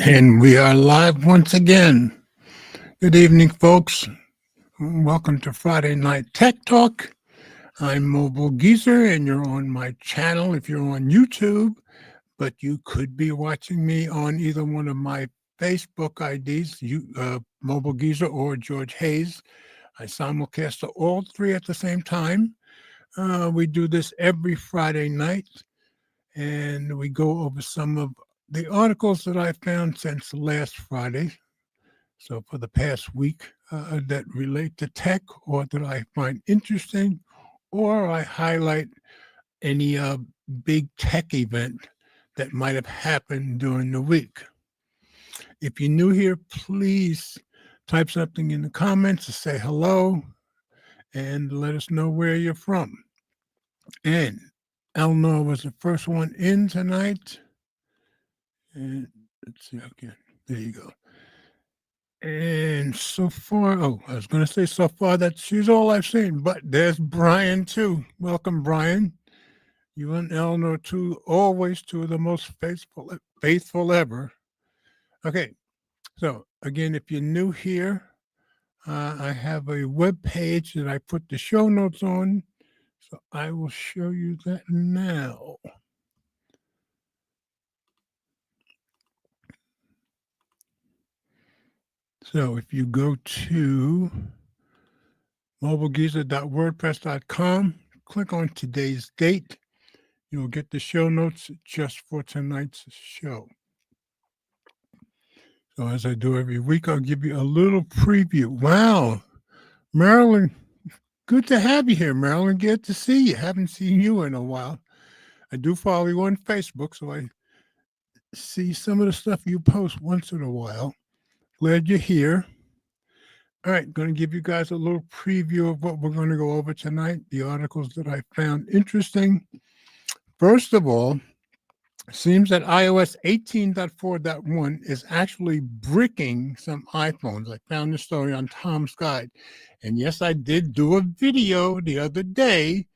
And we are live once again. Good evening, folks. Welcome to Friday Night Tech Talk. I'm Mobile Geezer, and you're on my channel if you're on YouTube, but you could be watching me on either one of my Facebook IDs, Mobile Geezer or George Hayes. I simulcast to all three at the same time. We do this every Friday night, and we go over some of the articles that I found since last Friday. So for the past week that relate to tech or that I find interesting, or I highlight any big tech event that might have happened during the week. If you're new here, please type something in the comments to say hello and let us know where you're from. And Eleanor was the first one in tonight. And let's see again. There you go. And so far, I was going to say so far that she's all I've seen, but there's Brian too. Welcome, Brian. You and Eleanor too, always two of the most faithful ever. Okay, so again, if you're new here, I have a web page that I put the show notes on. So I will show you that now. So if you go to mobilegeezer.wordpress.com, click on today's date. You'll get the show notes just for tonight's show. So as I do every week, I'll give you a little preview. Wow, Marilyn, good to have you here, Marilyn. Good to see you. Haven't seen you in a while. I do follow you on Facebook, so I see some of the stuff you post once in a while. Glad you're here. All right, going to give you guys a little preview of what we're going to go over tonight, the articles that I found interesting. First of all, it seems that iOS 18.4.1 is actually bricking some iPhones. I found this story on Tom's Guide. And yes, I did do a video the other day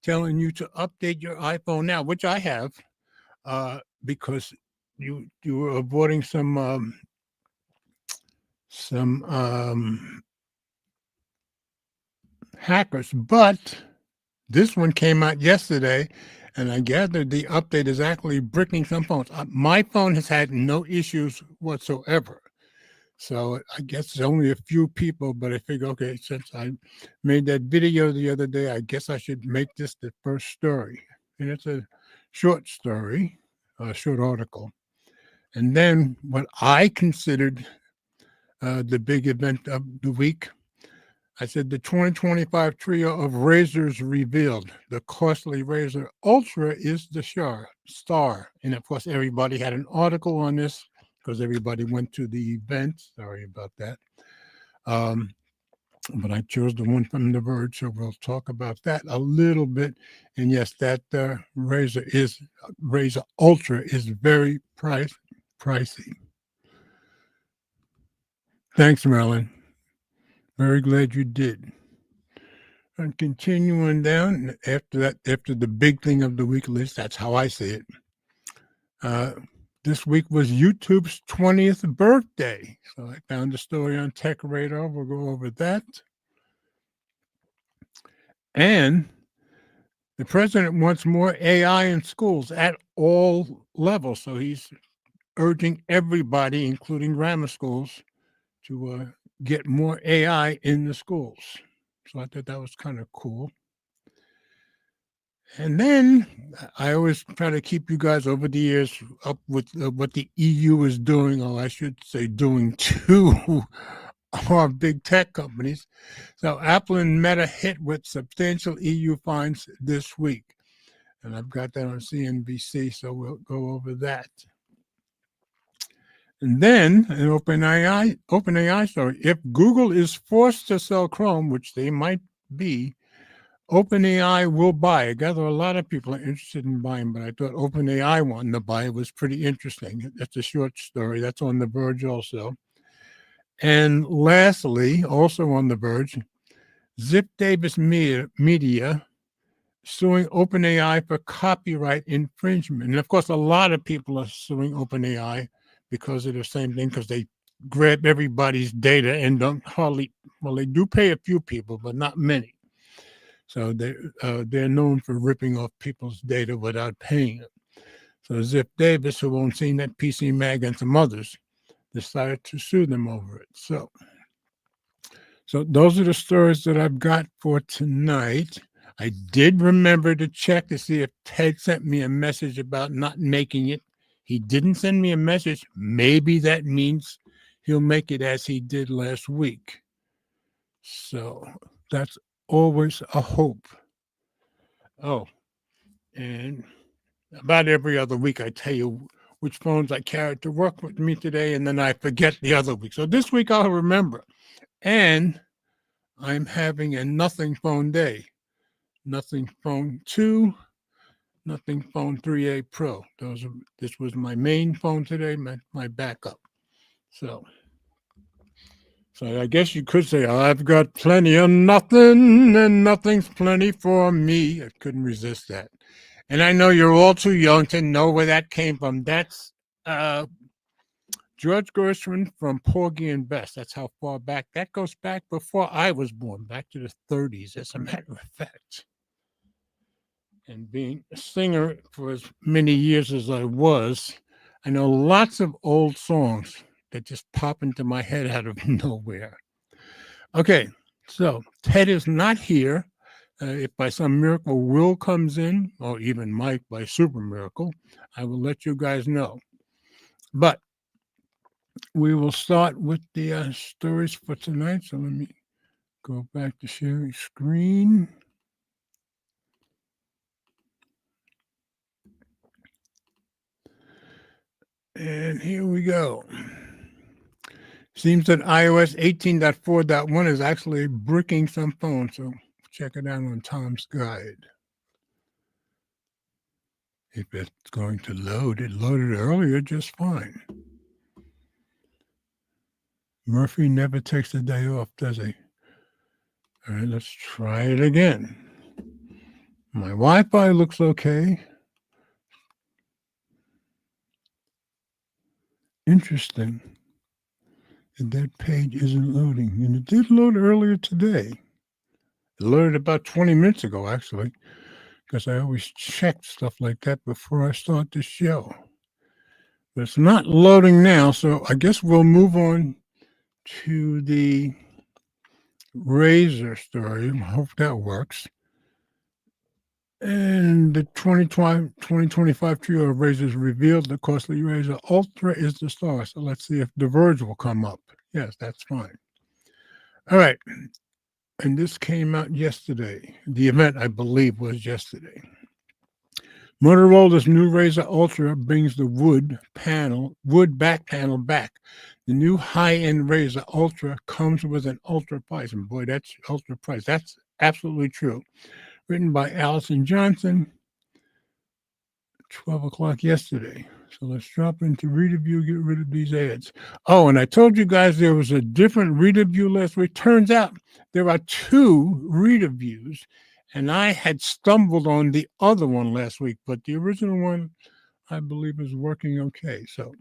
telling you to update your iPhone now, which I have, because you were avoiding some hackers. But this one came out yesterday, and I gathered the update is actually bricking some phones. My phone has had no issues whatsoever. So I guess it's only a few people, but I figure, okay, since I made that video the other day, I guess I should make this the first story. And it's a short story, a short article. And then what I considered the big event of the week, I said the 2025 trio of razors revealed. The costly Razr Ultra is the star. And of course, everybody had an article on this because everybody went to the event. Sorry about that. But I chose the one from The Verge, so we'll talk about that a little bit. And yes, that Razr Ultra is very pricey. Thanks, Marilyn. Very glad you did. And continuing down after the big thing of the week list, that's how I see it. This week was YouTube's 20th birthday. So I found a story on Tech Radar. We'll go over that. And the president wants more AI in schools at all levels. So he's urging everybody, including grammar schools, to get more AI in the schools. So I thought that was kind of cool. And then I always try to keep you guys over the years up with what the EU is doing, or I should say doing to our big tech companies. So Apple and Meta hit with substantial EU fines this week. And I've got that on CNBC, so we'll go over that. And then an OpenAI story. If Google is forced to sell Chrome, which they might be, OpenAI will buy. I gather a lot of people are interested in buying, but I thought OpenAI wanting to buy was pretty interesting. That's a short story. That's on The Verge also. And lastly, also on The Verge, Ziff Davis Media suing OpenAI for copyright infringement. And of course, a lot of people are suing OpenAI because of the same thing, because they grab everybody's data and don't they do pay a few people, but not many. So they're known for ripping off people's data without paying it. So Ziff Davis, who owns CNET, PC Mag, and some others, decided to sue them over it. So those are the stories that I've got for tonight. I did remember to check to see if Ted sent me a message about not making it. He didn't send me a message. Maybe that means he'll make it as he did last week. So that's always a hope. Oh, and about every other week, I tell you which phones I carried to work with me today, and then I forget the other week. So this week I'll remember. And I'm having a Nothing Phone day. Nothing Phone 2, Nothing Phone 3A Pro. This was my main phone today, my backup. So I guess you could say I've got plenty of nothing, and nothing's plenty for me. I couldn't resist that. And I know you're all too young to know where that came from. That's George Gershwin from Porgy and Bess. That's how far back. That goes back before I was born, back to the 30s, as a matter of fact. And being a singer for as many years as I was, I know lots of old songs that just pop into my head out of nowhere. Okay, so Ted is not here. If by some miracle Will comes in, or even Mike by super miracle, I will let you guys know. But we will start with the stories for tonight. So let me go back to sharing screen. And here we go. Seems that iOS 18.4.1 is actually bricking some phones. So check it out on Tom's Guide. If it's going to load, it loaded earlier just fine. Murphy never takes a day off, does he? All right, let's try it again. My Wi-Fi looks okay. Interesting. That page isn't loading. And it did load earlier today. It loaded about 20 minutes ago, actually, because I always check stuff like that before I start the show. But it's not loading now, so I guess we'll move on to the Razr story. I hope that works. And the 2025 trio of Razrs revealed the costly Razr Ultra is the star. So let's see if The Verge will come up. Yes, that's fine. All right. And this came out yesterday. The event, I believe, was yesterday. Motorola's new Razr Ultra brings the wood back panel back. The new high-end Razr Ultra comes with an ultra price. And boy, that's ultra price. That's absolutely true. Written by Allison Johnson, 12 o'clock yesterday. So let's drop into Reader View, get rid of these ads. Oh, and I told you guys there was a different Reader View last week. Turns out there are two Reader Views, and I had stumbled on the other one last week, but the original one, I believe, is working okay. So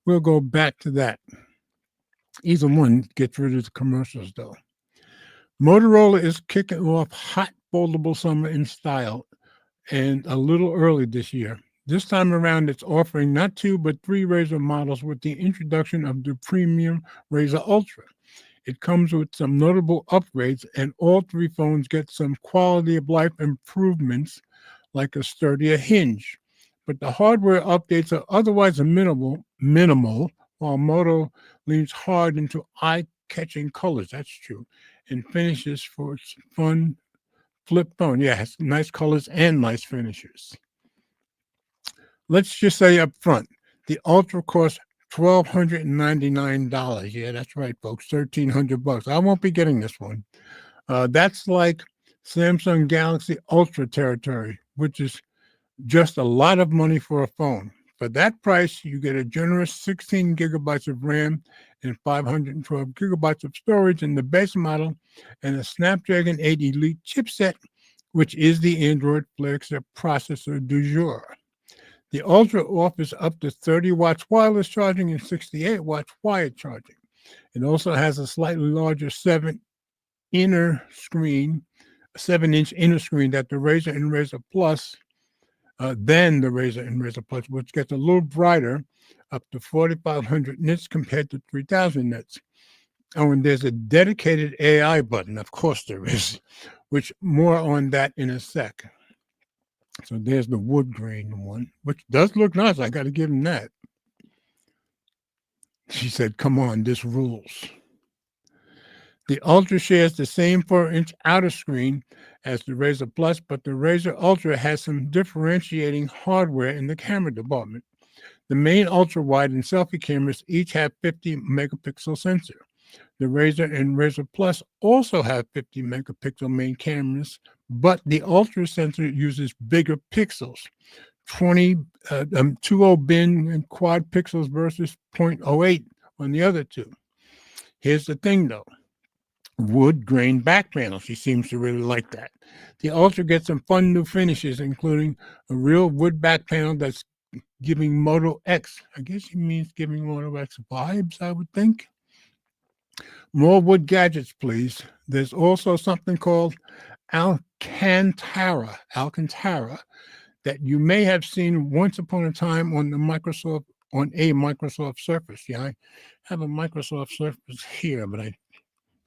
we'll go back to that. Either one gets rid of the commercials, though. Motorola is kicking off hot foldable summer in style, and a little early this year. This time around, it's offering not 2 but 3 Razr models with the introduction of the premium Razr Ultra. It comes with some notable upgrades, and all 3 phones get some quality of life improvements like a sturdier hinge. But the hardware updates are otherwise minimal, while Moto leans hard into eye-catching colors, that's true, and finishes for its fun flip phone. Yeah, it has nice colors and nice finishes. Let's just say up front, the Ultra costs $1,299. Yeah, that's right, folks, $1,300. I won't be getting this one. That's like Samsung Galaxy Ultra territory, which is just a lot of money for a phone. For that price, you get a generous 16 gigabytes of RAM and 512 gigabytes of storage in the base model and a Snapdragon 8 Elite chipset, which is the Android flagship processor du jour. The Ultra offers up to 30 watts wireless charging and 68 watts wired charging. It also has a slightly larger 7-inch inner screen that the Razr and Razr Plus than the Razr and Razr Plus, which gets a little brighter, up to 4,500 nits compared to 3,000 nits. Oh, and there's a dedicated AI button. Of course there is, which more on that in a sec. So there's the wood grain one, which does look nice. I got to give him that. She said, come on, this rules. The Ultra shares the same 4-inch outer screen as the Razr Plus, but the Razr Ultra has some differentiating hardware in the camera department. The main ultra-wide and selfie cameras each have 50-megapixel sensor. The Razr and Razr Plus also have 50-megapixel main cameras, but the Ultra sensor uses bigger pixels, 20 bin and quad pixels versus 0.08 on the other two. Here's the thing, though. Wood grain back panel. She seems to really like that. The Ultra gets some fun new finishes, including a real wood back panel that's giving Moto X. I guess he means giving Moto X vibes, I would think. More wood gadgets, please. There's also something called Alcantara that you may have seen once upon a time on a Microsoft Surface. Yeah, I have a Microsoft Surface here, but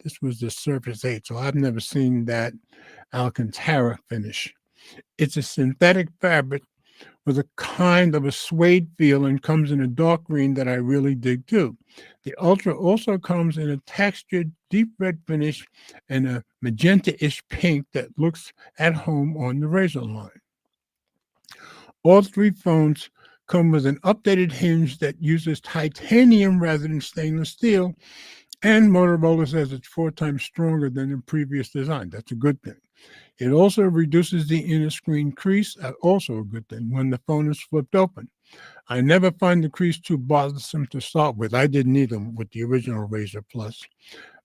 this was the Surface 8, so I've never seen that Alcantara finish. It's a synthetic fabric with a kind of a suede feel and comes in a dark green that I really dig too. The Ultra also comes in a textured deep red finish and a magenta-ish pink that looks at home on the Razr line. All three phones come with an updated hinge that uses titanium rather than stainless steel, and Motorola says it's 4 times stronger than the previous design. That's a good thing. It also reduces the inner screen crease, also a good thing, when the phone is flipped open. I never find the crease too bothersome to start with. I didn't need them with the original Razr Plus,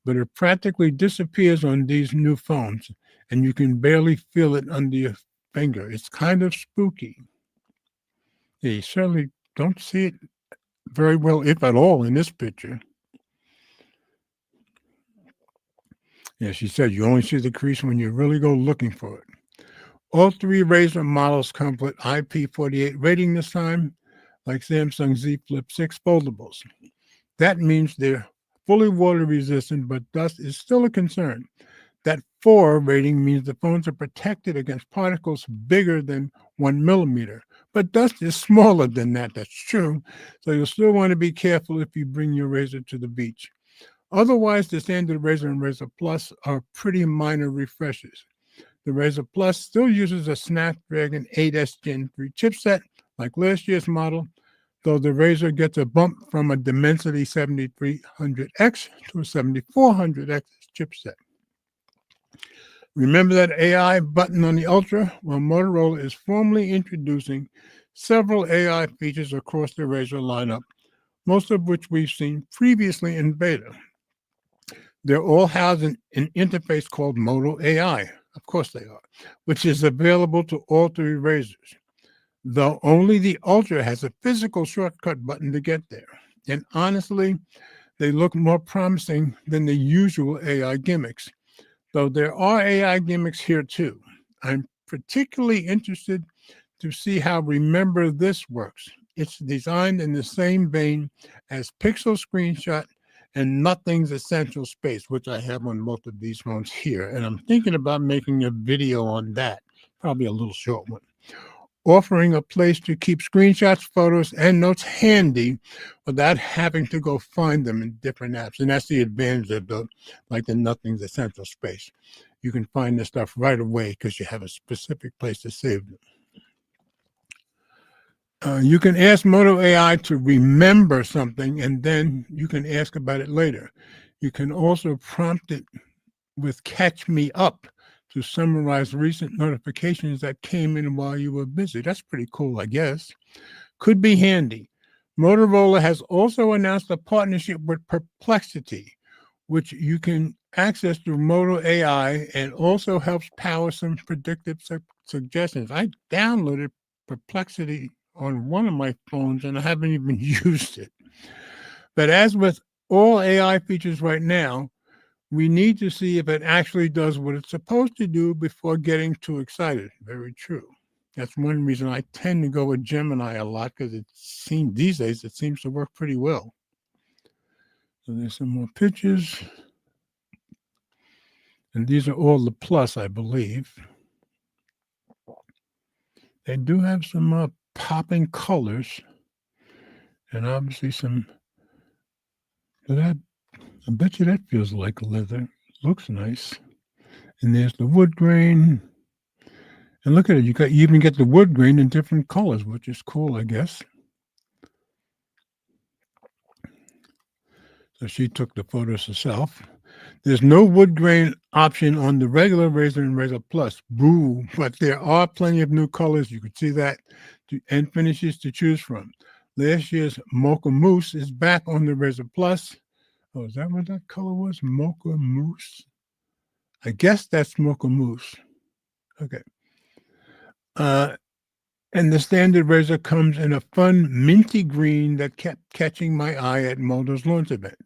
but it practically disappears on these new phones, and you can barely feel it under your finger. It's kind of spooky. Yeah, you certainly don't see it very well, if at all, in this picture. Yeah, she said you only see the crease when you really go looking for it. All three Razr models come with IP48 rating this time, like Samsung Z Flip 6 foldables. That means they're fully water resistant, but dust is still a concern. That 4 rating means the phones are protected against particles bigger than 1 millimeter, but dust is smaller than that. That's true. So you'll still want to be careful if you bring your Razr to the beach. Otherwise, the standard Razr and Razr Plus are pretty minor refreshes. The Razr Plus still uses a Snapdragon 8S Gen 3 chipset, like last year's model, though the Razr gets a bump from a Dimensity 7300X to a 7400X chipset. Remember that AI button on the Ultra? Well, Motorola is formally introducing several AI features across the Razr lineup, most of which we've seen previously in beta. They're all housed in an interface called Moto AI. Of course they are, which is available to all three Razrs, though only the Ultra has a physical shortcut button to get there. And honestly, they look more promising than the usual AI gimmicks, though there are AI gimmicks here too. I'm particularly interested to see how Remember This works. It's designed in the same vein as Pixel Screenshot and Nothing's Essential Space, which I have on both of these phones here. And I'm thinking about making a video on that, probably a little short one, offering a place to keep screenshots, photos, and notes handy without having to go find them in different apps. And that's the advantage of the Nothing's Essential Space. You can find this stuff right away because you have a specific place to save them. You can ask Moto AI to remember something, and then you can ask about it later. You can also prompt it with Catch Me Up to summarize recent notifications that came in while you were busy. That's pretty cool, I guess. Could be handy. Motorola has also announced a partnership with Perplexity, which you can access through Moto AI and also helps power some predictive suggestions. I downloaded Perplexity on one of my phones, and I haven't even used it. But as with all AI features right now, we need to see if it actually does what it's supposed to do before getting too excited. Very true. That's one reason I tend to go with Gemini a lot, because these days it seems to work pretty well. So there's some more pictures. And these are all the Plus, I believe. They do have some popping colors, and obviously some. I bet you that feels like leather. Looks nice. And there's the wood grain. And look at it. You even get the wood grain in different colors, which is cool, I guess. So she took the photos herself. There's no wood grain option on the regular Razr and Razr Plus. Boo. But there are plenty of new colors. You can see that, and finishes to choose from. Last year's Mocha Mousse is back on the Razr Plus. Oh, is that what that color was? Mocha Mousse? I guess that's Mocha Mousse. Okay. And the standard Razr comes in a fun minty green that kept catching my eye at Moto's launch event.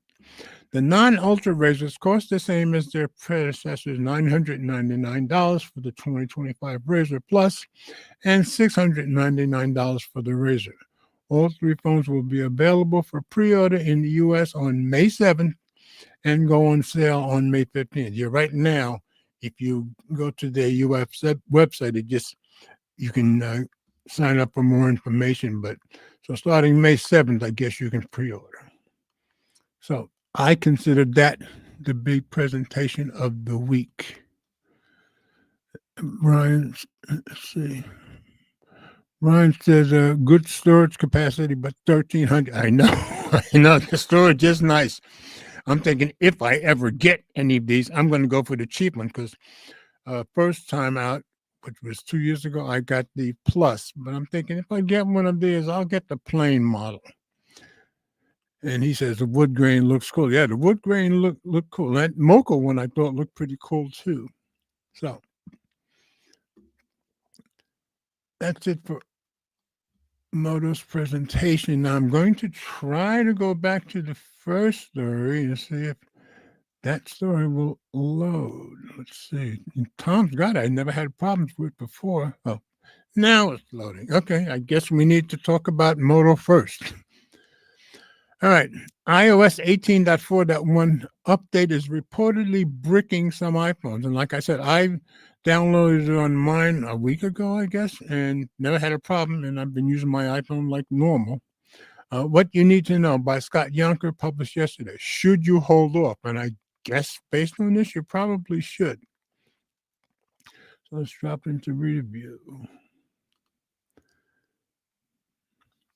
The non-Ultra Razrs cost the same as their predecessors, $999 for the 2025 Razr Plus and $699 for the Razr. All three phones will be available for pre-order in the U.S. on May 7th and go on sale on May 15th. Yeah, right now, if you go to their US website, you can sign up for more information. But so starting May 7th, I guess you can pre-order. So I consider that the big presentation of the week. Ryan, let's see. Ryan says good storage capacity, but 1,300. I know, the storage is nice. I'm thinking if I ever get any of these, I'm going to go for the cheap one, because first time out, which was 2 years ago, I got the Plus. But I'm thinking if I get one of these, I'll get the plain model. And he says the wood grain looks cool. Yeah, the wood grain look cool. That Mocha one I thought looked pretty cool too. So that's it for Moto's presentation. Now I'm going to try to go back to the first story to see if that story will load. Let's see. Tom's got it. I never had problems with before. Oh, now it's loading. Okay, I guess we need to talk about Moto first. All right. iOS 18.4.1 update is reportedly bricking some iPhones. And like I said, I downloaded it on mine a week ago, I guess, and never had a problem. And I've been using my iPhone like normal. What You Need to Know by Scott Yonker, published yesterday. Should you hold off? And I guess based on this, you probably should. So let's drop into review.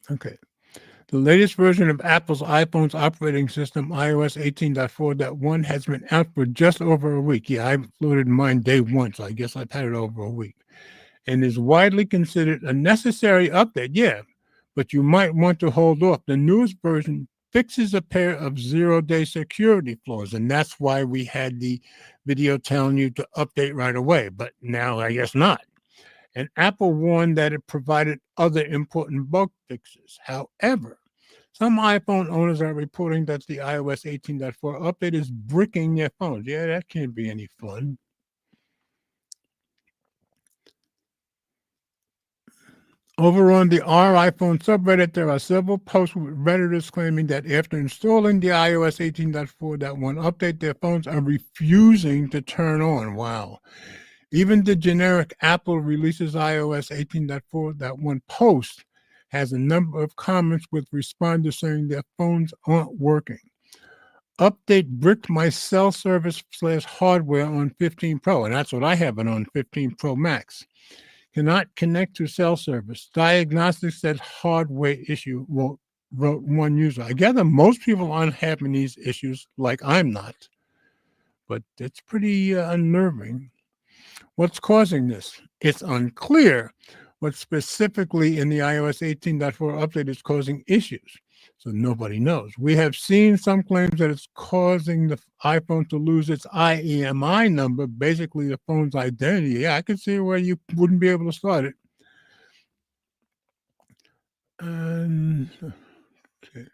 Okay. The latest version of Apple's iPhone's operating system, iOS 18.4.1, has been out for just over a week. Yeah, I loaded mine day one, so I guess I've had it over a week. And is widely considered a necessary update. Yeah, but you might want to hold off. The newest version fixes a pair of zero-day security flaws, and that's why we had the video telling you to update right away. But now I guess not. And Apple warned that it provided other important bug fixes. However, some iPhone owners are reporting that the iOS 18.4 update is bricking their phones. Yeah, that can't be any fun. Over on the iPhone subreddit, there are several posts with Redditors claiming that after installing the iOS 18.4.1 update, their phones are refusing to turn on. Wow. Even the generic Apple releases iOS 18.4.1 post has a number of comments with responders saying their phones aren't working. Update bricked my cell service / hardware on 15 Pro, and that's what I have it on 15 Pro Max. Cannot connect to cell service. Diagnostics said hardware issue, wrote one user. I gather most people aren't having these issues, like I'm not, but it's pretty unnerving. What's causing this? It's unclear what specifically in the iOS 18.4 update is causing issues, so nobody knows. We have seen some claims that it's causing the iPhone to lose its IEMI number, basically the phone's identity. Yeah, I can see where you wouldn't be able to start it. And okay.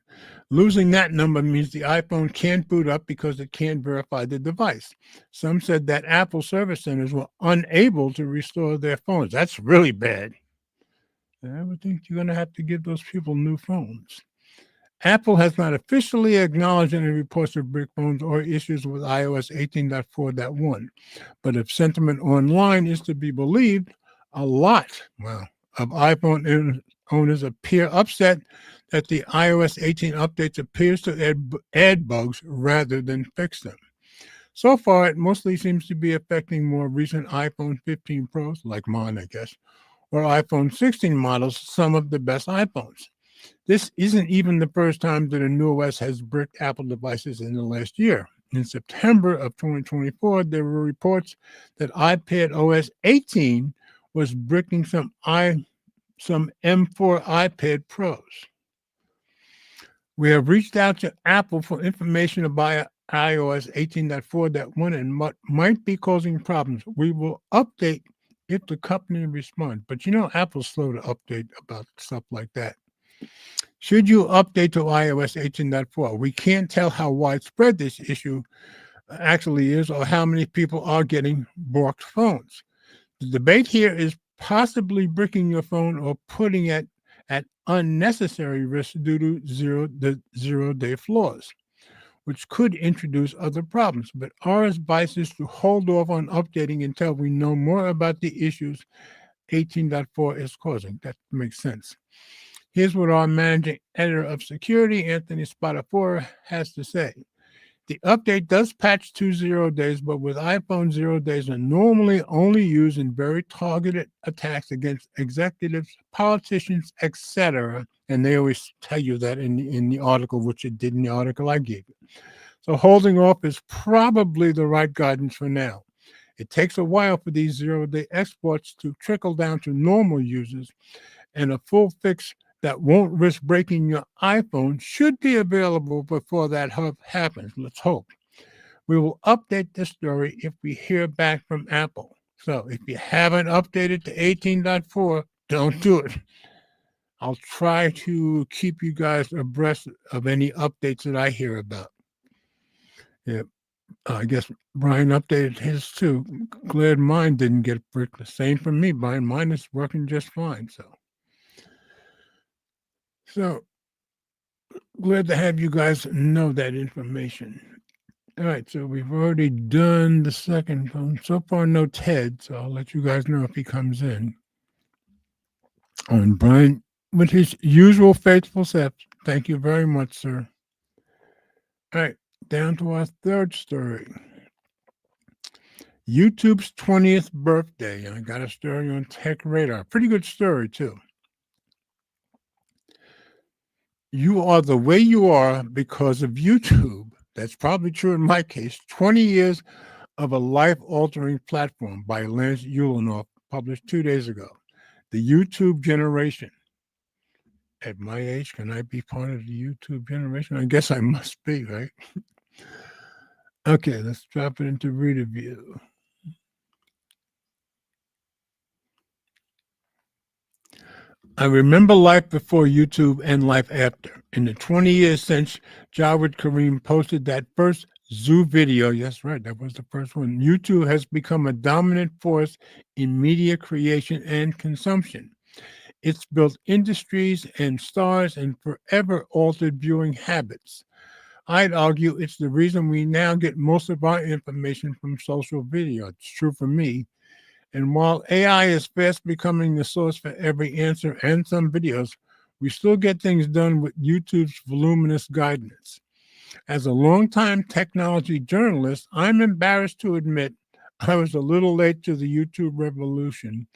Losing that number means the iPhone can't boot up because it can't verify the device. Some said that Apple service centers were unable to restore their phones. That's really bad. I would think you're going to have to give those people new phones. Apple has not officially acknowledged any reports of brick phones or issues with iOS 18.4.1. But if sentiment online is to be believed, a lot of iPhone owners appear upset that the iOS 18 updates appears to add bugs rather than fix them. So far, it mostly seems to be affecting more recent iPhone 15 Pros, like mine, I guess, or iPhone 16 models, some of the best iPhones. This isn't even the first time that a new OS has bricked Apple devices in the last year. In September of 2024, there were reports that iPad OS 18 was bricking some M4 iPad Pros. We have reached out to Apple for information about iOS 18.4.1 and what might be causing problems. We will update if the company responds. But Apple's slow to update about stuff like that. Should you update to iOS 18.4? We can't tell how widespread this issue actually is or how many people are getting borked phones. The debate here is possibly bricking your phone or putting it at unnecessary risk due to the zero-day flaws, which could introduce other problems. But our advice is to hold off on updating until we know more about the issues 18.4 is causing. That makes sense. Here's what our managing editor of security, Anthony Spadafora, has to say. The update does patch to 0 days, but with iPhone, 0 days are normally only used in very targeted attacks against executives, politicians, etc. And they always tell you that in the article, which it did in the article I gave you. So holding off is probably the right guidance for now. It takes a while for these 0-day exploits to trickle down to normal users, and a full fix that won't risk breaking your iPhone should be available before that happens. Let's hope. We will update this story if we hear back from Apple. So if you haven't updated to 18.4, don't do it. I'll try to keep you guys abreast of any updates that I hear about. Yeah, I guess Brian updated his too. Glad mine didn't get bricked. The same for me, Brian. Mine is working just fine. So glad to have you guys know that information. All right, so we've already done the second phone. So far, no Ted, so I'll let you guys know if he comes in. And Brian, with his usual faithful self, thank you very much, sir. All right, down to our third story. YouTube's 20th birthday. I got a story on Tech Radar. Pretty good story, too. You are the way you are because of YouTube. That's probably true in my case. 20 years of a life-altering platform by Lance Ulanoff, published 2 days ago. The YouTube generation. At my age, can I be part of the YouTube generation? I guess I must be, right? Okay, let's drop it into reader view. I remember life before YouTube and life after. In the 20 years since Jawed Karim posted that first Zoo video, yes, right, that was the first one, YouTube has become a dominant force in media creation and consumption. It's built industries and stars and forever altered viewing habits. I'd argue it's the reason we now get most of our information from social video. It's true for me. And while AI is fast becoming the source for every answer and some videos, we still get things done with YouTube's voluminous guidance. As a longtime technology journalist, I'm embarrassed to admit I was a little late to the YouTube revolution,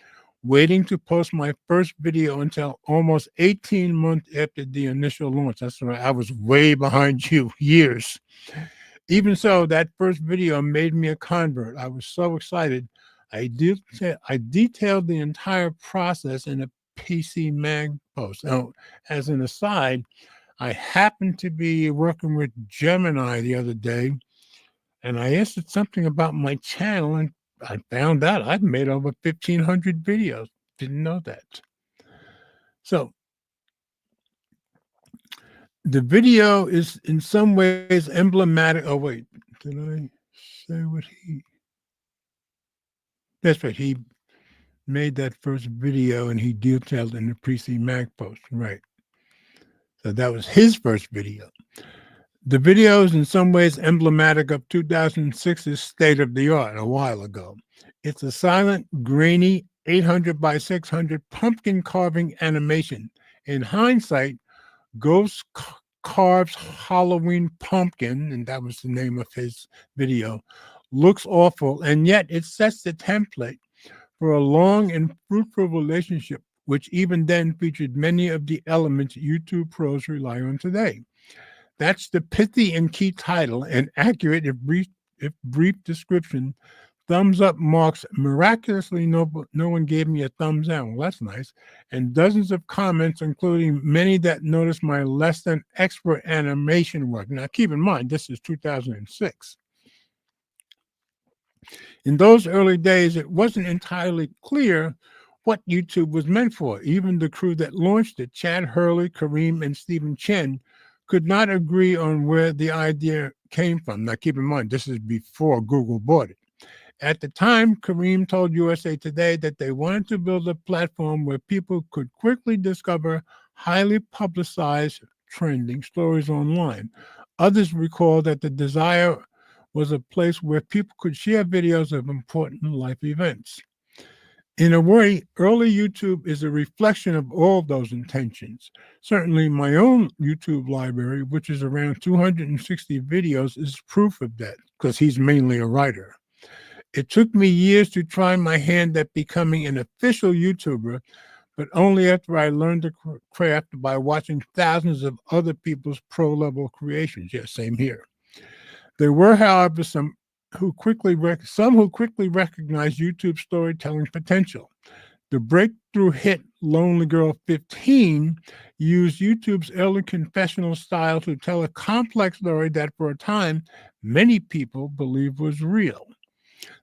waiting to post my first video until almost 18 months after the initial launch. That's right, I was way behind you, years. Even so, that first video made me a convert. I was so excited. I detailed the entire process in a PC Mag post. Now, as an aside, I happened to be working with Gemini the other day, and I asked it something about my channel, and I found out I've made over 1,500 videos. Didn't know that. So The video is in some ways emblematic. Oh, wait, did I say what he? That's right. He made that first video and he detailed in the Precinct Mag post. Right. So that was his first video. The video is in some ways emblematic of 2006's State of the Art a while ago. It's a silent, grainy 800 by 600 pumpkin carving animation. In hindsight, Ghost carves Halloween pumpkin, and that was the name of his video, looks awful, and yet it sets the template for a long and fruitful relationship, which even then featured many of the elements YouTube pros rely on today. That's the pithy and key title, and accurate if brief description. Thumbs up marks. Miraculously, no one gave me a thumbs down. Well, that's nice. And dozens of comments, including many that noticed my less than expert animation work. Now, keep in mind, this is 2006. In those early days, it wasn't entirely clear what YouTube was meant for. Even the crew that launched it, Chad Hurley, Kareem, and Stephen Chen, could not agree on where the idea came from. Now, keep in mind, this is before Google bought it. At the time, Kareem told USA Today that they wanted to build a platform where people could quickly discover highly publicized trending stories online. Others recall that the desire was a place where people could share videos of important life events. In a way, early YouTube is a reflection of all those intentions. Certainly, my own YouTube library, which is around 260 videos, is proof of that, because he's mainly a writer. It took me years to try my hand at becoming an official YouTuber, but only after I learned the craft by watching thousands of other people's pro-level creations. Yes, same here. There were, however, some who quickly recognized YouTube's storytelling potential. The breakthrough hit Lonely Girl 15 used YouTube's early confessional style to tell a complex story that for a time many people believed was real.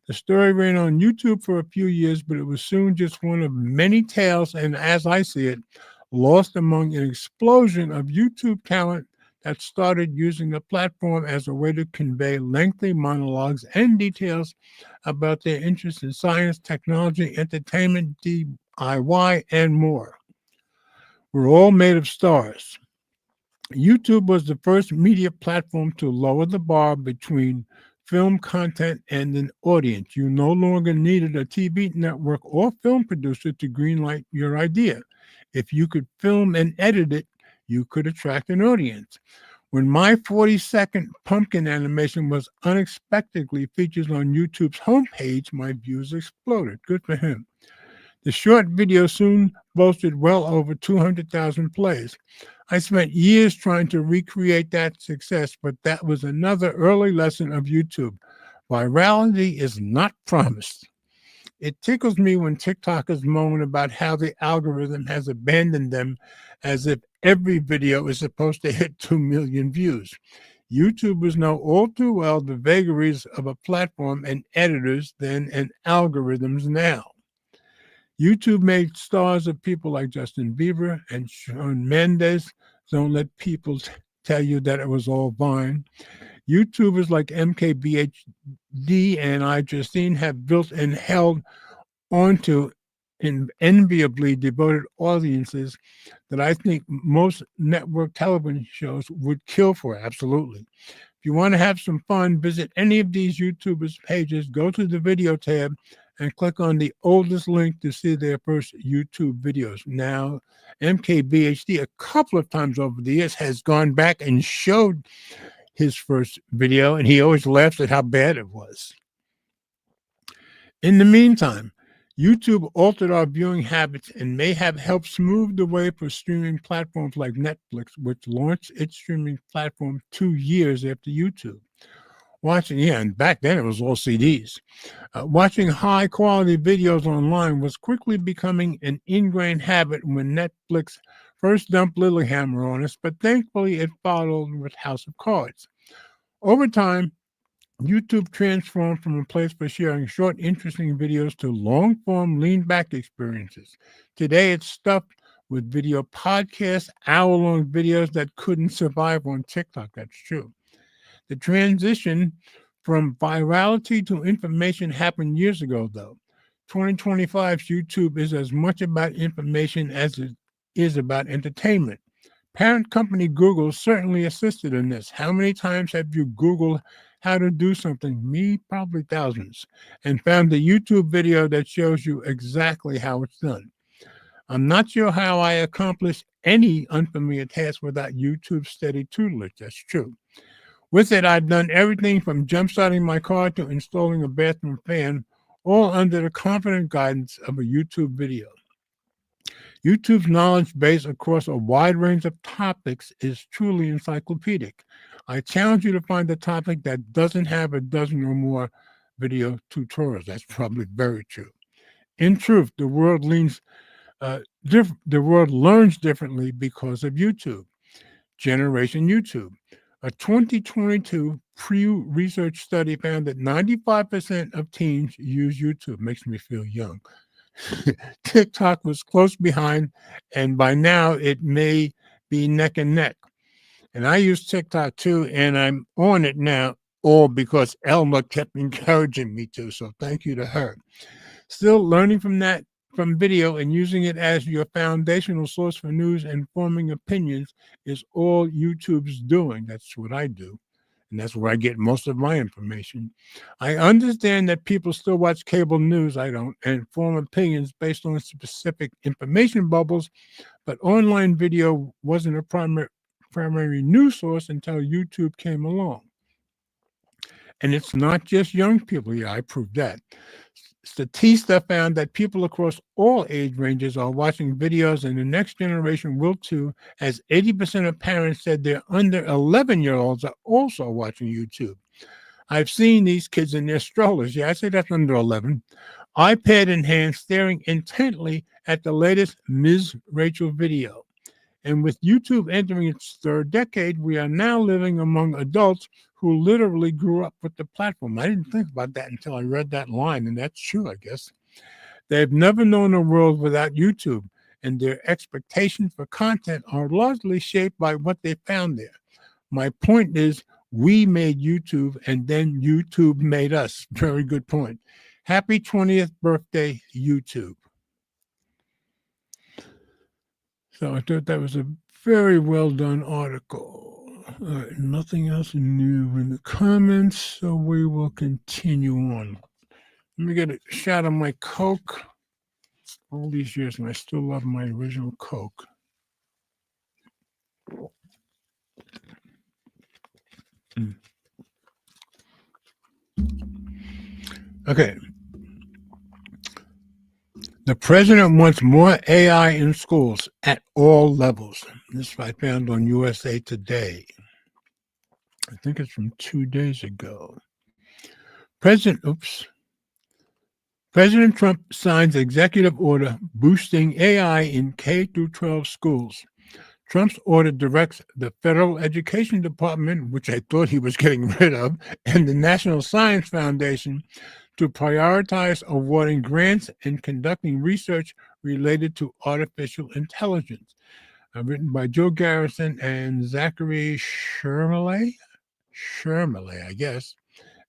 The story ran on YouTube for a few years, but it was soon just one of many tales, and as I see it, lost among an explosion of YouTube talent that started using the platform as a way to convey lengthy monologues and details about their interest in science, technology, entertainment, DIY, and more. We're all made of stars. YouTube was the first media platform to lower the bar between film content and an audience. You no longer needed a TV network or film producer to greenlight your idea. If you could film and edit it, you could attract an audience. When my 40-second pumpkin animation was unexpectedly featured on YouTube's homepage, my views exploded. Good for him. The short video soon boasted well over 200,000 plays. I spent years trying to recreate that success, but that was another early lesson of YouTube. Virality is not promised. It tickles me when TikTokers moan about how the algorithm has abandoned them as if every video is supposed to hit 2 million views. YouTubers know all too well the vagaries of a platform and editors then and algorithms now. YouTube made stars of people like Justin Bieber and Shawn Mendes. Don't let people tell you that it was all Vine. YouTubers like MKBHD and iJustine have built and held onto enviably devoted audiences that I think most network television shows would kill for. Absolutely. If you want to have some fun, visit any of these YouTubers' pages, go to the video tab, and click on the oldest link to see their first YouTube videos. Now, MKBHD a couple of times over the years has gone back and showed his first video, and he always laughs at how bad it was. In the meantime, YouTube altered our viewing habits and may have helped smooth the way for streaming platforms like Netflix, which launched its streaming platform 2 years after YouTube. And back then it was all CDs. Watching high-quality videos online was quickly becoming an ingrained habit when Netflix first dumped Lilyhammer on us, but thankfully it followed with House of Cards. Over time, YouTube transformed from a place for sharing short, interesting videos to long-form, lean-back experiences. Today, it's stuffed with video podcasts, hour-long videos that couldn't survive on TikTok. That's true. The transition from virality to information happened years ago, though. 2025's YouTube is as much about information as it is about entertainment. Parent company Google certainly assisted in this. How many times have you Googled how to do something? Me, probably thousands, and found a YouTube video that shows you exactly how it's done. I'm not sure how I accomplish any unfamiliar task without YouTube's steady tutelage. That's true. With it, I've done everything from jump-starting my car to installing a bathroom fan, all under the confident guidance of a YouTube video. YouTube's knowledge base across a wide range of topics is truly encyclopedic. I challenge you to find a topic that doesn't have a dozen or more video tutorials. That's probably very true. In truth, the world learns differently because of YouTube. Generation YouTube. A 2022 Pew Research study found that 95% of teens use YouTube. Makes me feel young. TikTok was close behind, and by now it may be neck and neck. And I use TikTok too, and I'm on it now, all because Elma kept encouraging me to. So thank you to her. Still learning from video and using it as your foundational source for news and forming opinions is all YouTube's doing. That's what I do. And that's where I get most of my information. I understand that people still watch cable news, I don't, and form opinions based on specific information bubbles, but online video wasn't a primary news source until YouTube came along. And it's not just young people. Yeah, I proved that. Statista found that people across all age ranges are watching videos, and the next generation will too, as 80% of parents said their under 11-year-olds are also watching YouTube. I've seen these kids in their strollers. Yeah, I say that's under 11. iPad in hand, staring intently at the latest Ms. Rachel video. And with YouTube entering its third decade, we are now living among adults who literally grew up with the platform. I didn't think about that until I read that line, and that's true, I guess. They've never known a world without YouTube, and their expectations for content are largely shaped by what they found there. My point is, we made YouTube, and then YouTube made us. Very good point. Happy 20th birthday, YouTube. So I thought that was a very well done article. All right, nothing else new in the comments, so we will continue on. Let me get a shot of my Coke. All these years, and I still love my original Coke. Okay. The president wants more AI in schools at all levels. This I found on USA Today. I think it's from 2 days ago. President Trump signs executive order boosting AI in K-12 schools. Trump's order directs the Federal Education Department, which I thought he was getting rid of, and the National Science Foundation to prioritize awarding grants and conducting research related to artificial intelligence. Written by Joe Garrison and Zachary Shermele, I guess,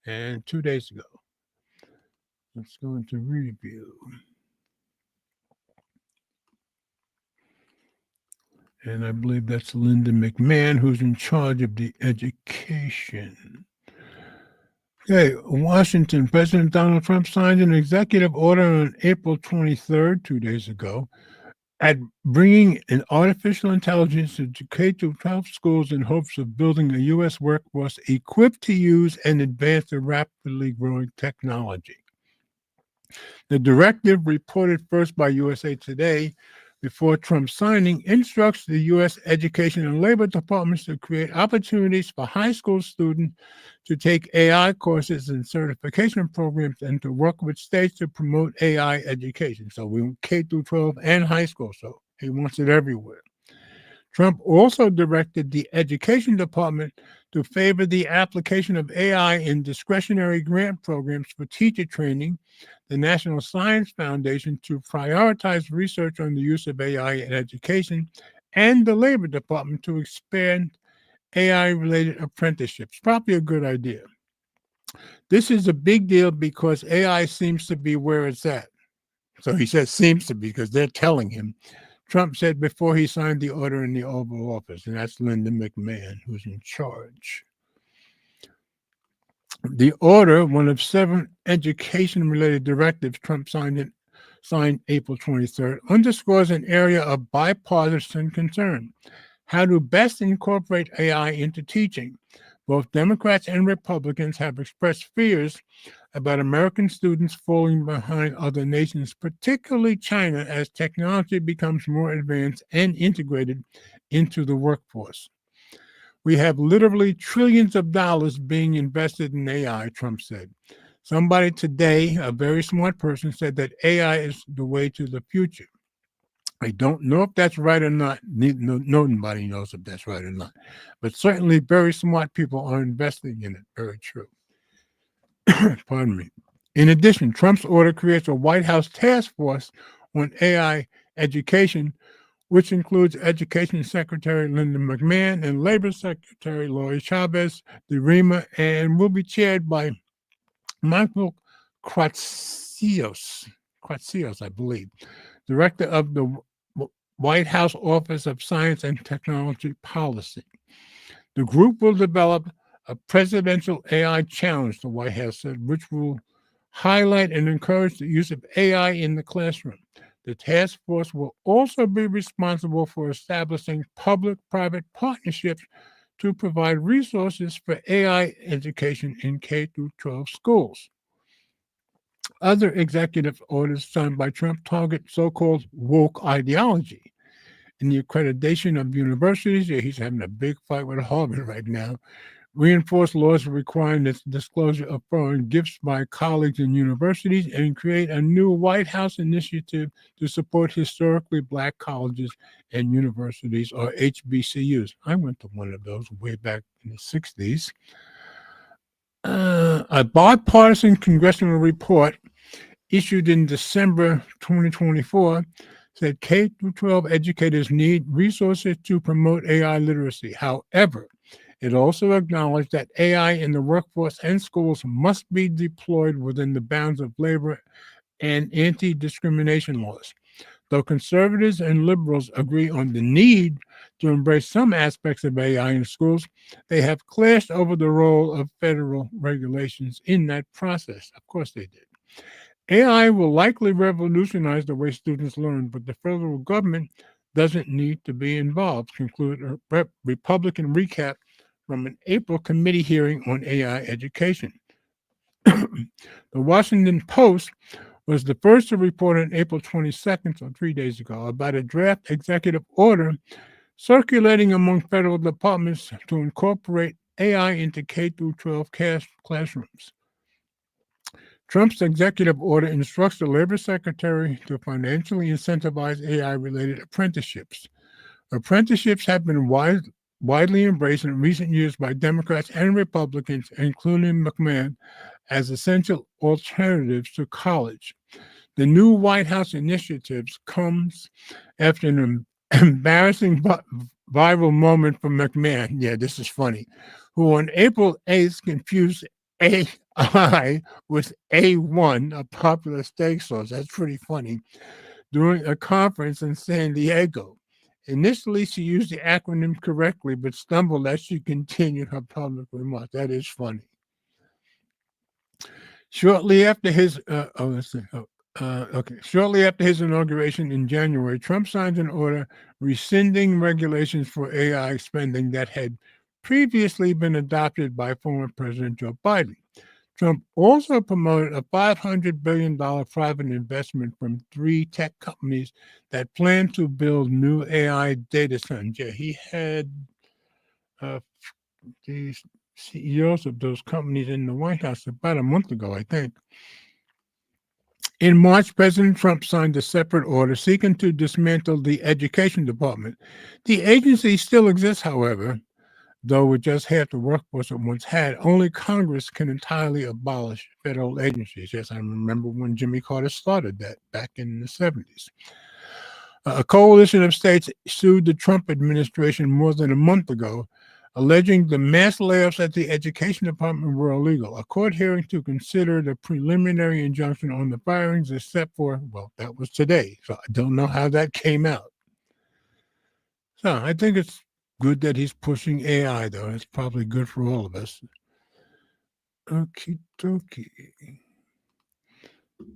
and 2 days ago. Let's go into review. And I believe that's Linda McMahon, who's in charge of the education. Okay, Washington. President Donald Trump signed an executive order on April 23rd, 2 days ago, at bringing an artificial intelligence into K-12 schools in hopes of building a U.S. workforce equipped to use and advance the rapidly growing technology. The directive, reported first by USA Today before Trump's signing, instructs the U.S. Education and Labor Departments to create opportunities for high school students to take AI courses and certification programs and to work with states to promote AI education. So we want K-12 and high school, so he wants it everywhere. Trump also directed the Education Department to favor the application of AI in discretionary grant programs for teacher training, the National Science Foundation to prioritize research on the use of AI in education, and the Labor Department to expand AI-related apprenticeships. Probably a good idea. This is a big deal because AI seems to be where it's at. So he says seems to be because they're telling him. Trump said before he signed the order in the Oval Office, and that's Linda McMahon who's in charge. The order, one of 7 education-related directives Trump signed April 23rd, underscores an area of bipartisan concern: how to best incorporate AI into teaching. Both Democrats and Republicans have expressed fears about American students falling behind other nations, particularly China, as technology becomes more advanced and integrated into the workforce. We have literally trillions of dollars being invested in AI, Trump said. Somebody today, a very smart person, said that AI is the way to the future. I don't know if that's right or not. Nobody knows if that's right or not. But certainly very smart people are investing in it. Very true. Pardon me. In addition, Trump's order creates a White House task force on AI education, which includes Education Secretary Linda McMahon and Labor Secretary Lori Chavez de Rima, and will be chaired by Michael Kratsios, I believe, director of the White House Office of Science and Technology Policy. The group will develop a presidential AI challenge, the White House said, which will highlight and encourage the use of AI in the classroom. The task force will also be responsible for establishing public-private partnerships to provide resources for AI education in K-12 schools. Other executive orders signed by Trump target so-called woke ideology. In the accreditation of universities, he's having a big fight with Harvard right now, reinforce laws requiring the disclosure of foreign gifts by colleagues in universities, and create a new White House initiative to support historically Black colleges and universities, or HBCUs. I went to one of those way back in the 60s. A bipartisan congressional report issued in December 2024 said K-12 educators need resources to promote AI literacy. However, it also acknowledged that AI in the workforce and schools must be deployed within the bounds of labor and anti-discrimination laws. Though conservatives and liberals agree on the need to embrace some aspects of AI in schools, they have clashed over the role of federal regulations in that process. Of course they did. AI will likely revolutionize the way students learn, but the federal government doesn't need to be involved, concluded a Republican recap from an April committee hearing on AI education. The Washington Post was the first to report on April 22nd, so 3 days ago, about a draft executive order circulating among federal departments to incorporate AI into K-12 classrooms. Trump's executive order instructs the Labor Secretary to financially incentivize AI-related apprenticeships. Apprenticeships have been widely embraced in recent years by Democrats and Republicans, including McMahon, as essential alternatives to college. The new White House initiatives comes after an embarrassing viral moment from McMahon. Yeah, this is funny. Who on April 8th confused AI with A1, a popular steak sauce. That's pretty funny. During a conference in San Diego. Initially, she used the acronym correctly, but stumbled as she continued her public remarks. That is funny. Shortly after his inauguration in January, Trump signed an order rescinding regulations for AI spending that had previously been adopted by former President Joe Biden. Trump also promoted a $500 billion private investment from 3 tech companies that plan to build new AI data centers. Yeah, he had the CEOs of those companies in the White House about a month ago, I think. In March, President Trump signed a separate order seeking to dismantle the Education Department. The agency still exists, however, Though with just half the workforce it once had, only Congress can entirely abolish federal agencies. Yes, I remember when Jimmy Carter started that back in the 70s. A coalition of states sued the Trump administration more than a month ago, alleging the mass layoffs at the Education Department were illegal. A court hearing to consider the preliminary injunction on the firings is set for, well, that was today. So I don't know how that came out. So I think it's good that he's pushing AI, though. It's probably good for all of us. Okie dokie.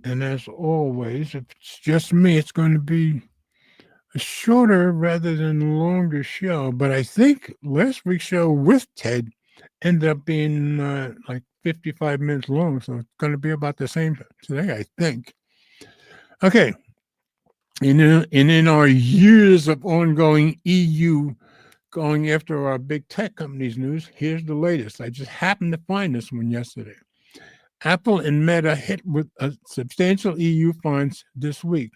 And as always, if it's just me, it's going to be a shorter rather than longer show. But I think last week's show with Ted ended up being like 55 minutes long. So it's going to be about the same today, I think. Okay. And in our years of ongoing EU going after our big tech companies news, here's the latest. I just happened to find this one yesterday. Apple and Meta hit with a substantial EU fines this week.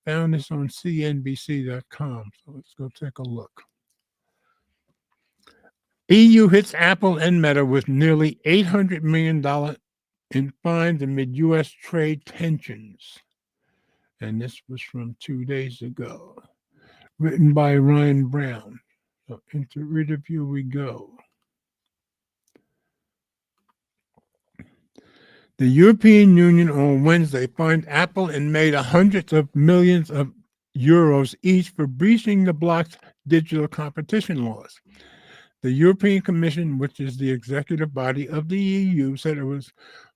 Found this on CNBC.com. So let's go take a look. EU hits Apple and Meta with nearly $800 million in fines amid U.S. trade tensions. And this was from 2 days ago. Written by Ryan Brown. So into review we go. The European Union on Wednesday fined Apple and Meta hundreds of millions of euros each for breaching the bloc's digital competition laws. The European Commission, which is the executive body of the EU, said it was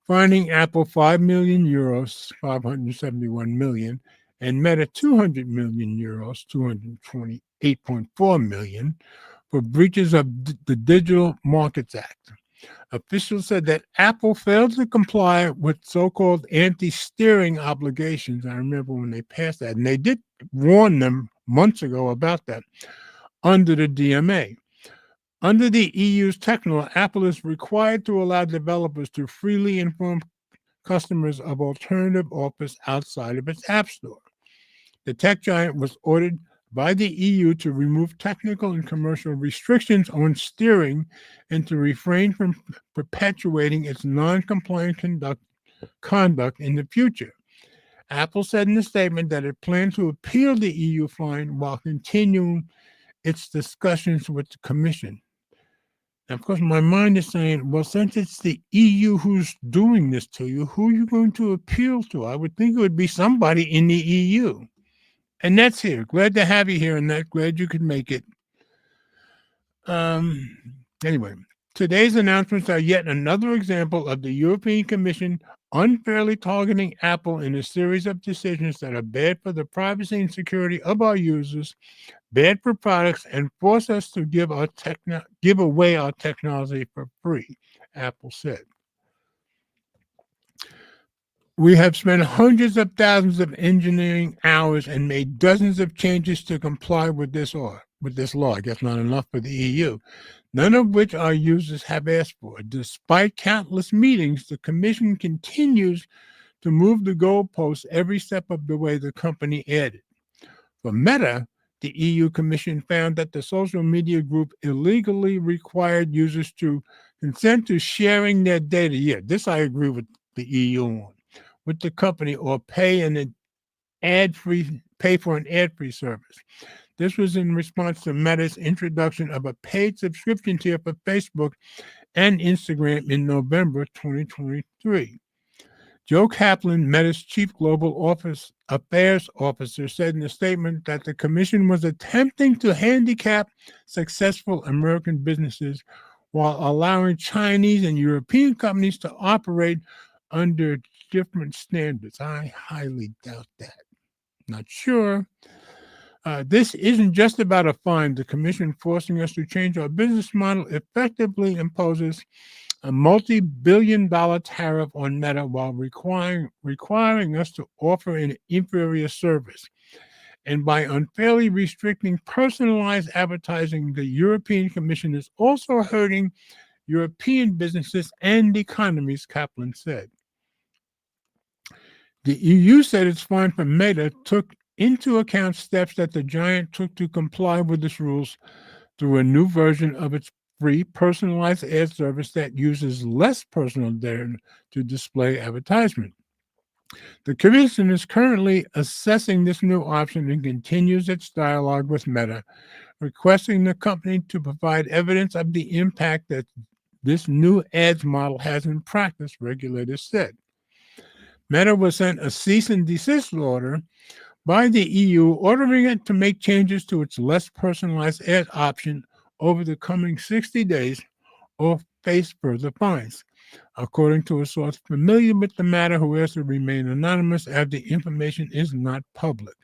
fining Apple 5 million euros, 571 million, and Meta 200 million euros, 228.4 million, for breaches of the Digital Markets Act. Officials said that Apple failed to comply with so-called anti-steering obligations. I remember when they passed that, and they did warn them months ago about that under the DMA. Under the EU's tech law, Apple is required to allow developers to freely inform customers of alternative offers outside of its App Store. The tech giant was ordered by the EU to remove technical and commercial restrictions on steering and to refrain from perpetuating its non-compliant conduct in the future. Apple said in a statement that it planned to appeal the EU fine while continuing its discussions with the Commission. Now, of course, my mind is saying, well, since it's the EU who's doing this to you, who are you going to appeal to? I would think it would be somebody in the EU. And that's here. Glad to have you here, Annette. Glad you could make it. Anyway, today's announcements are yet another example of the European Commission unfairly targeting Apple in a series of decisions that are bad for the privacy and security of our users, bad for products, and force us to give away our technology for free, Apple said. We have spent hundreds of thousands of engineering hours and made dozens of changes to comply with this law. I guess not enough for the EU, none of which our users have asked for. Despite countless meetings, the Commission continues to move the goalposts every step of the way, the company added. For Meta, the EU Commission found that the social media group illegally required users to consent to sharing their data. Yeah, this I agree with the EU on. With the company, or pay for an ad-free service. This was in response to Meta's introduction of a paid subscription tier for Facebook and Instagram in November 2023. Joe Kaplan, Meta's chief global affairs officer, said in a statement that the Commission was attempting to handicap successful American businesses while allowing Chinese and European companies to operate under different standards. I highly doubt that. Not sure. This isn't just about a fine. The Commission forcing us to change our business model effectively imposes a multi-billion-dollar tariff on Meta while requiring us to offer an inferior service. And by unfairly restricting personalized advertising, the European Commission is also hurting European businesses and economies, Kaplan said. The EU said its fine for Meta took into account steps that the giant took to comply with its rules through a new version of its free personalized ad service that uses less personal data to display advertisement. The Commission is currently assessing this new option and continues its dialogue with Meta, requesting the company to provide evidence of the impact that this new ads model has in practice, regulators said. Meta was sent a cease and desist order by the EU, ordering it to make changes to its less personalized ad option over the coming 60 days or face further fines, according to a source familiar with the matter who has to remain anonymous as the information is not public.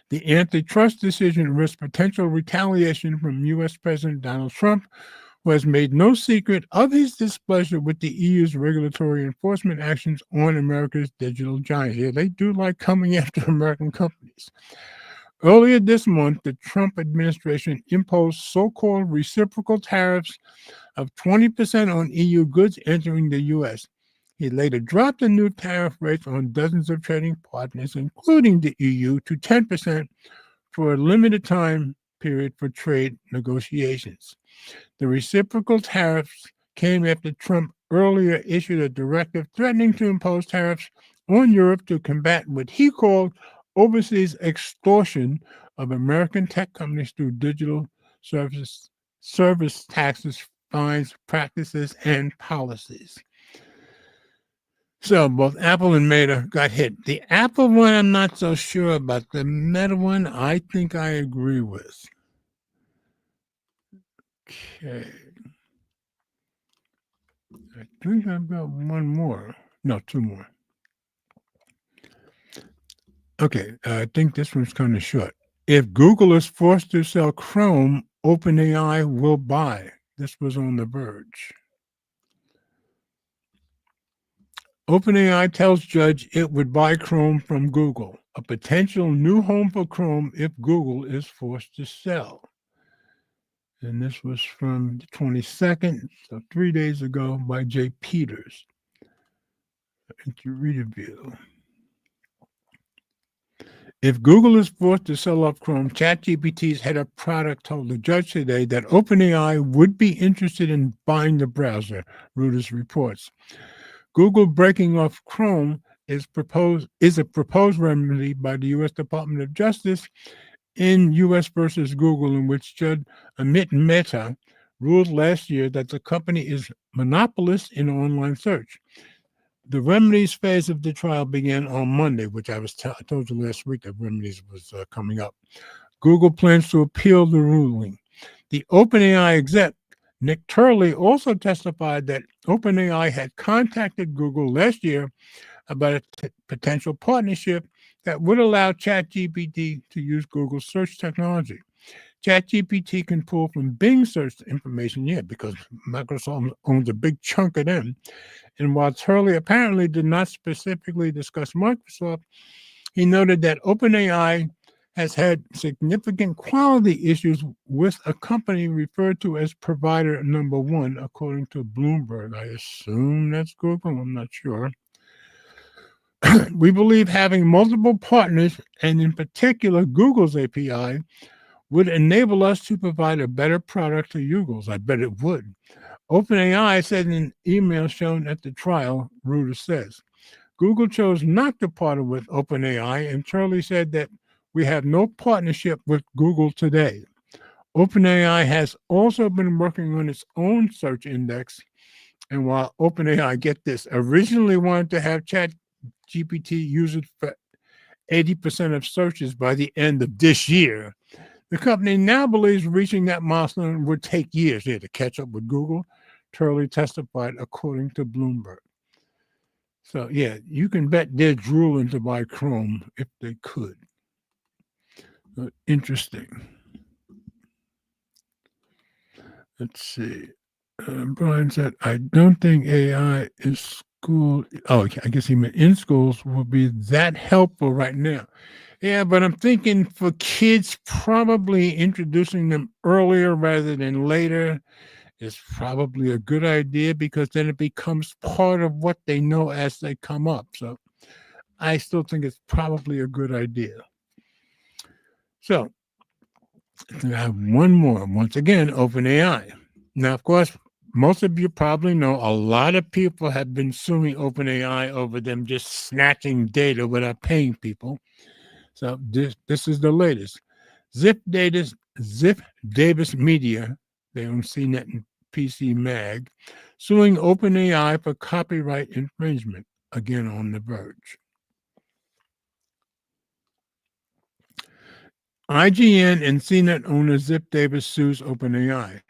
The antitrust decision risks potential retaliation from U.S. President Donald Trump, who has made no secret of his displeasure with the EU's regulatory enforcement actions on America's digital giants. Yeah, they do like coming after American companies. Earlier this month, the Trump administration imposed so-called reciprocal tariffs of 20% on EU goods entering the U.S. He later dropped the new tariff rates on dozens of trading partners, including the EU, to 10% for a limited time period for trade negotiations. The reciprocal tariffs came after Trump earlier issued a directive threatening to impose tariffs on Europe to combat what he called overseas extortion of American tech companies through digital service taxes, fines, practices, and policies. So both Apple and Meta got hit. The Apple one, I'm not so sure about. The Meta one, I think I agree with. Okay. I think I've got one more. No, two more. Okay, I think this one's kind of short. If Google is forced to sell Chrome, OpenAI will buy. This was on The Verge. OpenAI tells judge it would buy Chrome from Google, a potential new home for Chrome if Google is forced to sell. And this was from the 22nd, so 3 days ago, by Jay Peters. Into review. If Google is forced to sell off Chrome, ChatGPT's head of product told the judge today that OpenAI would be interested in buying the browser, Reuters reports. Google breaking off Chrome is a proposed remedy by the U.S. Department of Justice in U.S. versus Google, in which Judge Amit Mehta ruled last year that the company is monopolist in online search. The remedies phase of the trial began on Monday, which I told you last week that remedies was coming up. Google plans to appeal the ruling. The OpenAI exec, Nick Turley, also testified that OpenAI had contacted Google last year about a potential partnership that would allow ChatGPT to use Google's search technology. ChatGPT can pull from Bing search information, because Microsoft owns a big chunk of them. And while Turley apparently did not specifically discuss Microsoft, he noted that OpenAI has had significant quality issues with a company referred to as provider number one, according to Bloomberg. I assume that's Google. I'm not sure. We believe having multiple partners, and in particular Google's API, would enable us to provide a better product to Google's. I bet it would. OpenAI said in an email shown at the trial, Reuters says. Google chose not to partner with OpenAI, and Turley said that we have no partnership with Google today. OpenAI has also been working on its own search index, and while OpenAI, get this, originally wanted to have ChatGPT use it for 80% of searches by the end of this year, the company now believes reaching that milestone would take years to catch up with Google, Turley testified, according to Bloomberg. So, you can bet they're drooling to buy Chrome if they could. Interesting. Let's see. Brian said, I don't think AI is school. Oh, I guess he meant in schools will be that helpful right now. Yeah, but I'm thinking for kids, probably introducing them earlier rather than later is probably a good idea, because then it becomes part of what they know as they come up. So I still think it's probably a good idea. So I have one more. Once again, OpenAI. Now, of course, most of you probably know a lot of people have been suing OpenAI over them just snatching data without paying people. So this is the latest. Zip Davis Media, they own CNET and PC Mag, suing OpenAI for copyright infringement. Again on The Verge. IGN and CNET owner Zip Davis sues OpenAI.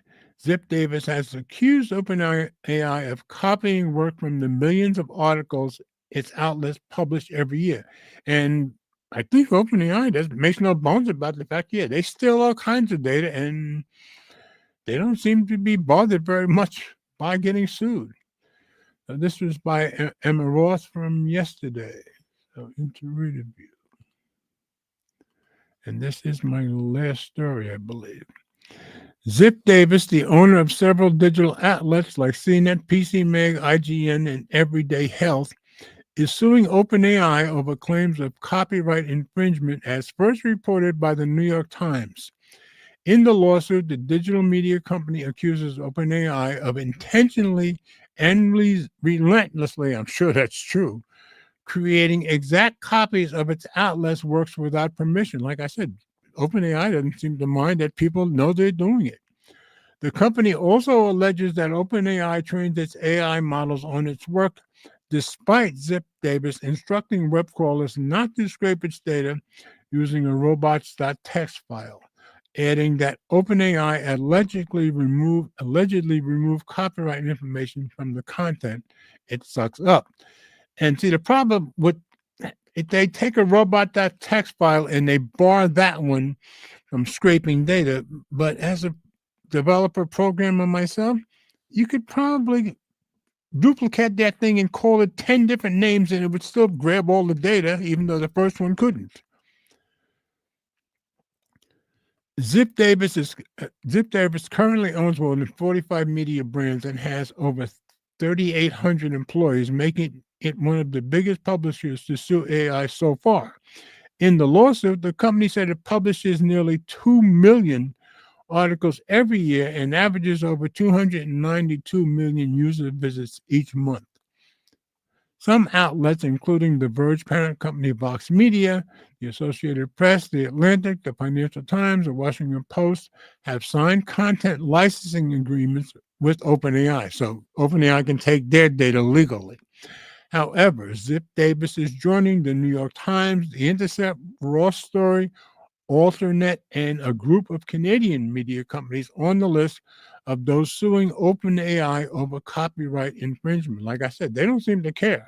Zip Davis has accused OpenAI of copying work from the millions of articles its outlets publish every year. And I think OpenAI makes no bones about the fact, they steal all kinds of data and they don't seem to be bothered very much by getting sued. This was by Emma Roth from yesterday. So, interview. And this is my last story, I believe. Zip Davis, the owner of several digital outlets like CNET, PC Mag, IGN, and Everyday Health, is suing OpenAI over claims of copyright infringement as first reported by the New York Times. In the lawsuit, the digital media company accuses OpenAI of intentionally and relentlessly, I'm sure that's true, creating exact copies of its outlets' works without permission. Like I said, OpenAI doesn't seem to mind that people know they're doing it. The company also alleges that OpenAI trains its AI models on its work, despite Zip Davis instructing web crawlers not to scrape its data using a robots.txt file, adding that OpenAI allegedly removed copyright information from the content it sucks up. And see, the problem with if they take a robot.txt file and they bar that one from scraping data, but as a developer programmer myself, you could probably duplicate that thing and call it 10 different names and it would still grab all the data, even though the first one couldn't. Zip Davis currently owns more than 45 media brands and has over 3,800 employees, making it one of the biggest publishers to sue AI so far. In the lawsuit, the company said it publishes nearly 2 million articles every year and averages over 292 million user visits each month. Some outlets, including the Verge parent company Vox Media, the Associated Press, The Atlantic, the Financial Times, the Washington Post, have signed content licensing agreements with OpenAI, so OpenAI can take their data legally. However, Zip Davis is joining the New York Times, The Intercept, Raw Story, Alternet, and a group of Canadian media companies on the list of those suing OpenAI over copyright infringement. Like I said, they don't seem to care.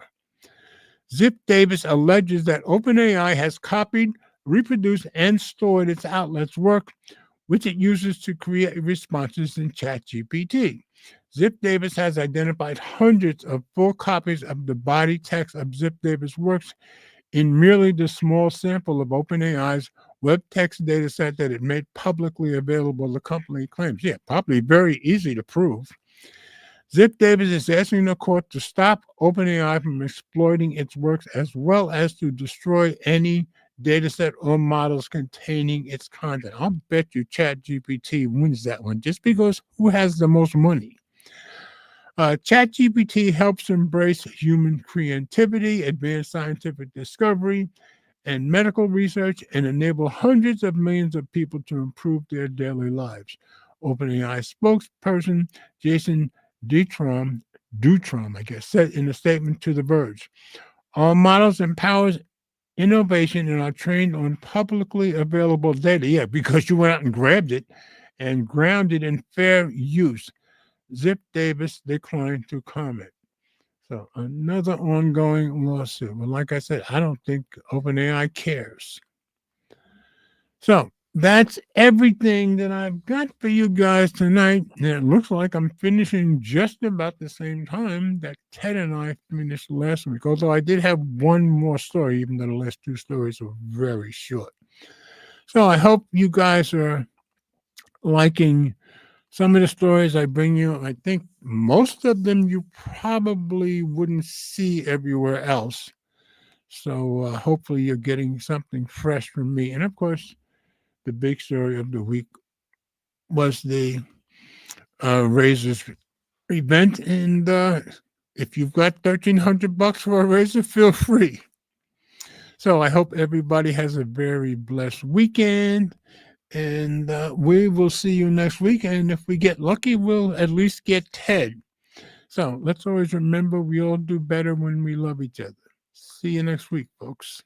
Zip Davis alleges that OpenAI has copied, reproduced, and stored its outlets' work, which it uses to create responses in ChatGPT. Zip Davis has identified hundreds of full copies of the body text of Zip Davis works in merely the small sample of OpenAI's web text data set that it made publicly available, the company claims. Yeah, probably very easy to prove. Zip Davis is asking the court to stop OpenAI from exploiting its works as well as to destroy any dataset or models containing its content. I'll bet you ChatGPT wins that one just because who has the most money? ChatGPT helps embrace human creativity, advanced scientific discovery, and medical research and enable hundreds of millions of people to improve their daily lives. OpenAI spokesperson Jason Dutram, I guess, said in a statement to The Verge, "Our models empowers innovation and are trained on publicly available data." Yeah, because you went out and grabbed it and grounded in fair use. Zip Davis declined to comment. So another ongoing lawsuit. Well, like I said, I don't think OpenAI cares. So that's everything that I've got for you guys tonight. And it looks like I'm finishing just about the same time that Ted and I finished last week. Although I did have one more story, even though the last two stories were very short. So I hope you guys are liking some of the stories I bring you. I think most of them you probably wouldn't see everywhere else. So hopefully you're getting something fresh from me. And of course, the big story of the week was the Razors event, and if you've got $1,300 for a razor, feel free. So I hope everybody has a very blessed weekend, and we will see you next week. And if we get lucky, we'll at least get Ted. So let's always remember we all do better when we love each other. See you next week, folks.